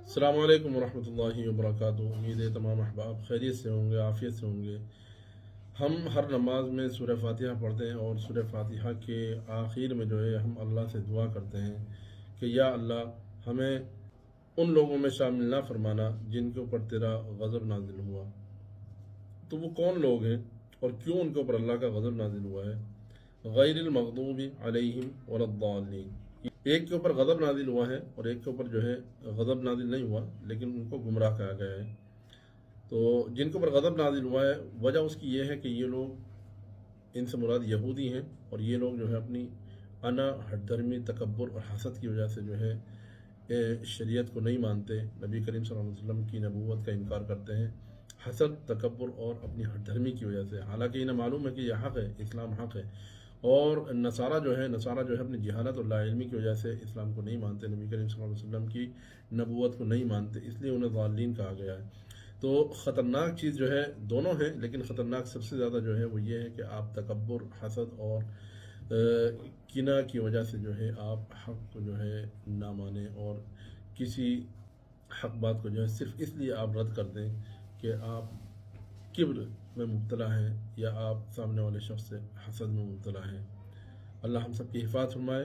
السلام علیکم ورحمۃ اللہ وبرکاتہ۔ امید ہے تمام احباب خیریت سے ہوں گے، عافیت سے ہوں گے۔ ہم ہر نماز میں سورہ فاتحہ پڑھتے ہیں اور سورہ فاتحہ کے آخر میں جو ہے ہم اللہ سے دعا کرتے ہیں کہ یا اللہ ہمیں ان لوگوں میں شامل نہ فرمانا جن کے اوپر تیرا غضب نازل ہوا۔ تو وہ کون لوگ ہیں اور کیوں ان کے اوپر اللہ کا غضب نازل ہوا ہے؟ غیر المغضوب علیہم ولا الضالین، ایک کے اوپر غضب نازل ہوا ہے اور ایک کے اوپر جو ہے غضب نازل نہیں ہوا لیکن ان کو گمراہ کہا گیا ہے۔ تو جن کے اوپر غضب نازل ہوا ہے وجہ اس کی یہ ہے کہ یہ لوگ، ان سے مراد یہودی ہیں، اور یہ لوگ جو ہے اپنی انا، ہٹ دھرمی، تکبر اور حسد کی وجہ سے جو ہے شریعت کو نہیں مانتے، نبی کریم صلی اللہ علیہ وسلم کی نبوت کا انکار کرتے ہیں، حسد، تکبر اور اپنی ہٹ دھرمی کی وجہ سے، حالانکہ انہیں معلوم ہے کہ یہ حق ہے، اسلام حق ہے۔ اور نصارہ جو ہے اپنی جہالت اور لا علمی کی وجہ سے اسلام کو نہیں مانتے، نبی کریم صلی اللہ علیہ وسلم کی نبوت کو نہیں مانتے، اس لیے انہیں ضالین کہا گیا ہے۔ تو خطرناک چیز جو ہے دونوں ہیں، لیکن خطرناک سب سے زیادہ جو ہے وہ یہ ہے کہ آپ تکبر، حسد اور کینہ کی وجہ سے جو ہے آپ حق کو جو ہے نہ مانیں، اور کسی حق بات کو جو ہے صرف اس لیے آپ رد کر دیں کہ آپ کبر میں مبتلا ہیں یا آپ سامنے والے شخص سے حسد میں مبتلا ہیں۔ اللہ ہم سب کی حفاظت فرمائے۔